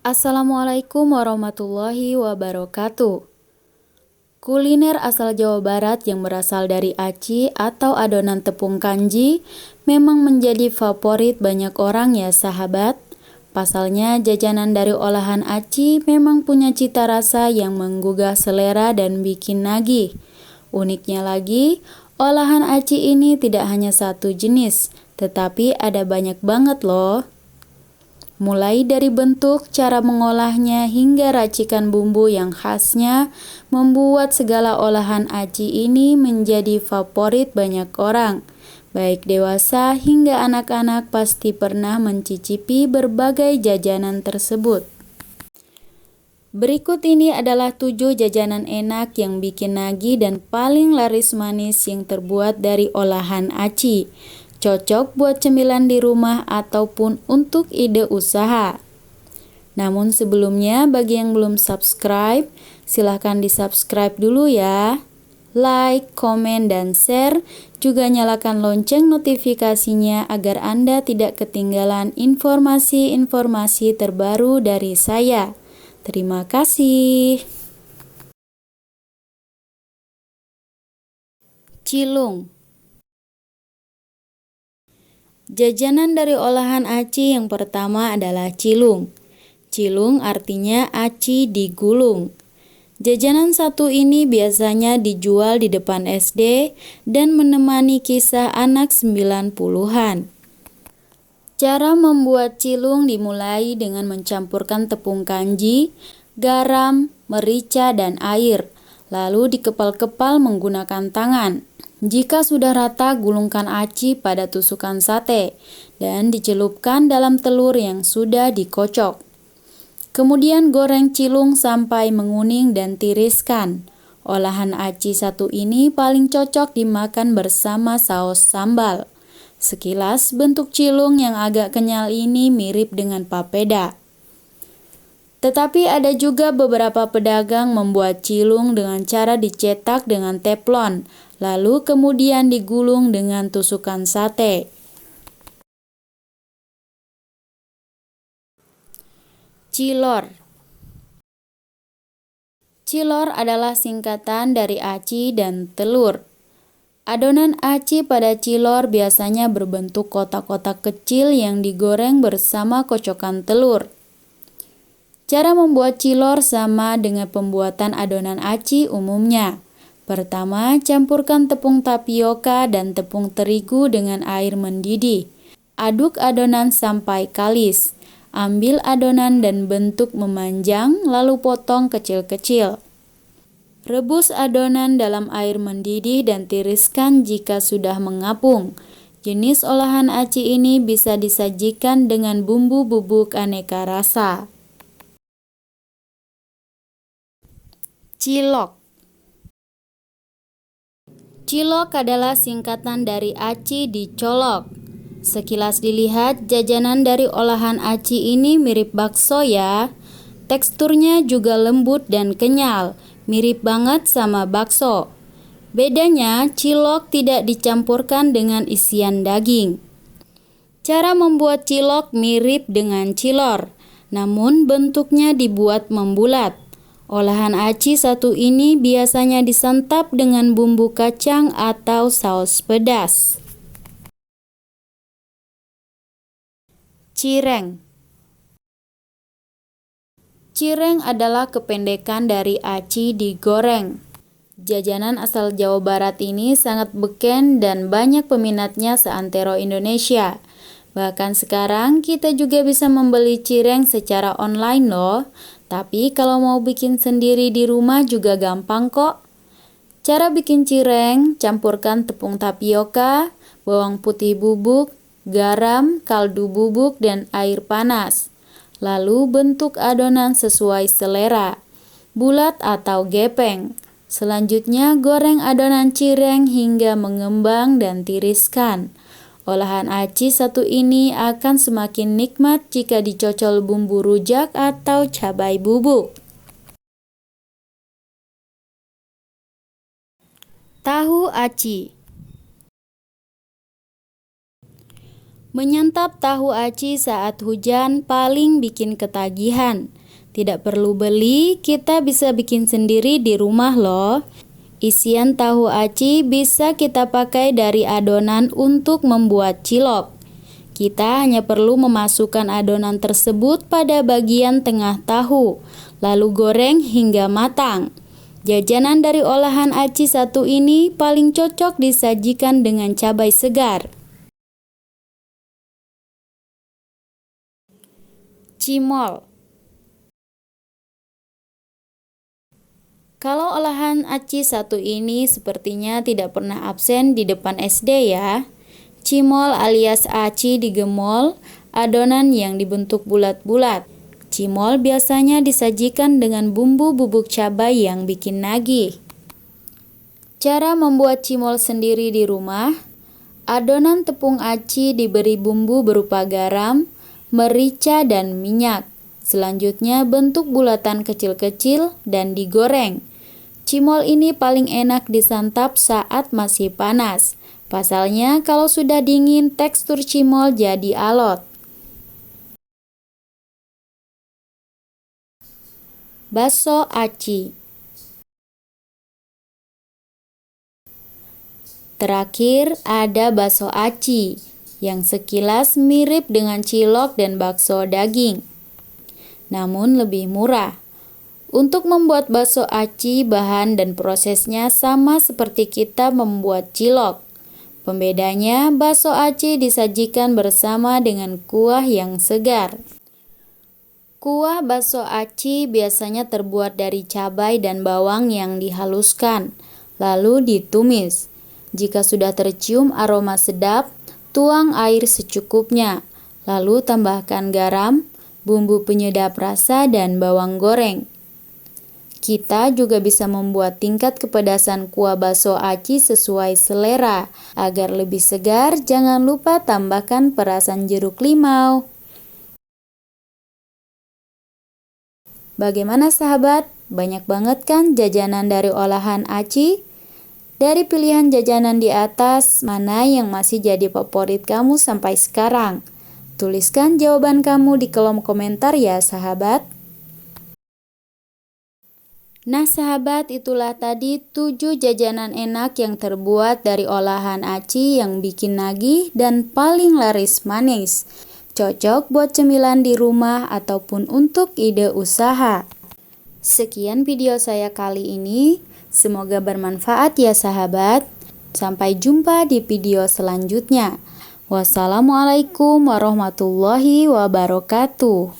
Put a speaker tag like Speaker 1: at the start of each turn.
Speaker 1: Assalamualaikum warahmatullahi wabarakatuh. Kuliner asal Jawa Barat yang berasal dari aci atau adonan tepung kanji memang menjadi favorit banyak orang ya sahabat. Pasalnya jajanan dari olahan aci memang punya cita rasa yang menggugah selera dan bikin nagih. Uniknya lagi, olahan aci ini tidak hanya satu jenis, tetapi ada banyak banget loh. Mulai dari bentuk, cara mengolahnya, hingga racikan bumbu yang khasnya, membuat segala olahan aci ini menjadi favorit banyak orang. Baik dewasa hingga anak-anak pasti pernah mencicipi berbagai jajanan tersebut. Berikut ini adalah 7 jajanan enak yang bikin nagih dan paling laris manis yang terbuat dari olahan aci. Cocok buat cemilan di rumah ataupun untuk ide usaha. Namun sebelumnya bagi yang belum subscribe, silahkan di-subscribe dulu ya. Like, komen, dan share. Juga nyalakan lonceng notifikasinya agar Anda tidak ketinggalan informasi-informasi terbaru dari saya. Terima kasih. Cilung. Jajanan dari olahan aci yang pertama adalah cilung. Cilung artinya aci digulung. Jajanan satu ini biasanya dijual di depan SD dan menemani kisah anak 90-an. Cara membuat cilung dimulai dengan mencampurkan tepung kanji, garam, merica, dan air, lalu dikepal-kepal menggunakan tangan. Jika sudah rata, gulungkan aci pada tusukan sate dan dicelupkan dalam telur yang sudah dikocok. Kemudian goreng cilung sampai menguning dan tiriskan. Olahan aci satu ini paling cocok dimakan bersama saus sambal. Sekilas bentuk cilung yang agak kenyal ini mirip dengan papeda. Tetapi ada juga beberapa pedagang membuat cilung dengan cara dicetak dengan teflon, lalu kemudian digulung dengan tusukan sate. Cilor. Cilor adalah singkatan dari aci dan telur. Adonan aci pada cilor biasanya berbentuk kotak-kotak kecil yang digoreng bersama kocokan telur. Cara membuat cilor sama dengan pembuatan adonan aci umumnya. Pertama, campurkan tepung tapioka dan tepung terigu dengan air mendidih. Aduk adonan sampai kalis. Ambil adonan dan bentuk memanjang, lalu potong kecil-kecil. Rebus adonan dalam air mendidih dan tiriskan jika sudah mengapung. Jenis olahan aci ini bisa disajikan dengan bumbu bubuk aneka rasa. Cilok. Cilok adalah singkatan dari aci dicolok. Sekilas dilihat, jajanan dari olahan aci ini mirip bakso ya. Teksturnya juga lembut dan kenyal, mirip banget sama bakso. Bedanya, cilok tidak dicampurkan dengan isian daging. Cara membuat cilok mirip dengan cilor, namun bentuknya dibuat membulat. Olahan aci satu ini biasanya disantap dengan bumbu kacang atau saus pedas. Cireng. Cireng adalah kependekan dari aci digoreng. Jajanan asal Jawa Barat ini sangat beken dan banyak peminatnya seantero Indonesia. Bahkan sekarang kita juga bisa membeli cireng secara online loh. Tapi kalau mau bikin sendiri di rumah juga gampang kok. Cara bikin cireng, campurkan tepung tapioka, bawang putih bubuk, garam, kaldu bubuk, dan air panas. Lalu bentuk adonan sesuai selera, bulat atau gepeng. Selanjutnya goreng adonan cireng hingga mengembang dan tiriskan. Olahan aci satu ini akan semakin nikmat jika dicocol bumbu rujak atau cabai bubuk. Tahu aci. Menyantap tahu aci saat hujan paling bikin ketagihan. Tidak perlu beli, kita bisa bikin sendiri di rumah loh. Isian tahu aci bisa kita pakai dari adonan untuk membuat cilok. Kita hanya perlu memasukkan adonan tersebut pada bagian tengah tahu, lalu goreng hingga matang. Jajanan dari olahan aci satu ini paling cocok disajikan dengan cabai segar. Cimol. Kalau olahan aci satu ini sepertinya tidak pernah absen di depan SD ya. Cimol alias aci digemol, adonan yang dibentuk bulat-bulat. Cimol biasanya disajikan dengan bumbu bubuk cabai yang bikin nagih. Cara membuat cimol sendiri di rumah. Adonan tepung aci diberi bumbu berupa garam, merica, dan minyak. Selanjutnya bentuk bulatan kecil-kecil dan digoreng. Cimol ini paling enak disantap saat masih panas. Pasalnya kalau sudah dingin tekstur cimol jadi alot. Bakso aci. Terakhir ada bakso aci yang sekilas mirip dengan cilok dan bakso daging, namun lebih murah. Untuk membuat bakso aci, bahan dan prosesnya sama seperti kita membuat cilok. Pembedanya, bakso aci disajikan bersama dengan kuah yang segar. Kuah bakso aci biasanya terbuat dari cabai dan bawang yang dihaluskan, lalu ditumis. Jika sudah tercium aroma sedap, tuang air secukupnya, lalu tambahkan garam, bumbu penyedap rasa, dan bawang goreng. Kita juga bisa membuat tingkat kepedasan kuah bakso aci sesuai selera. Agar lebih segar, jangan lupa tambahkan perasan jeruk limau. Bagaimana sahabat? Banyak banget kan jajanan dari olahan aci? Dari pilihan jajanan di atas, mana yang masih jadi favorit kamu sampai sekarang? Tuliskan jawaban kamu di kolom komentar ya sahabat. Nah sahabat, itulah tadi 7 jajanan enak yang terbuat dari olahan aci yang bikin nagih dan paling laris manis. Cocok buat cemilan di rumah ataupun untuk ide usaha. Sekian video saya kali ini. Semoga bermanfaat ya sahabat. Sampai jumpa di video selanjutnya. Wassalamualaikum warahmatullahi wabarakatuh.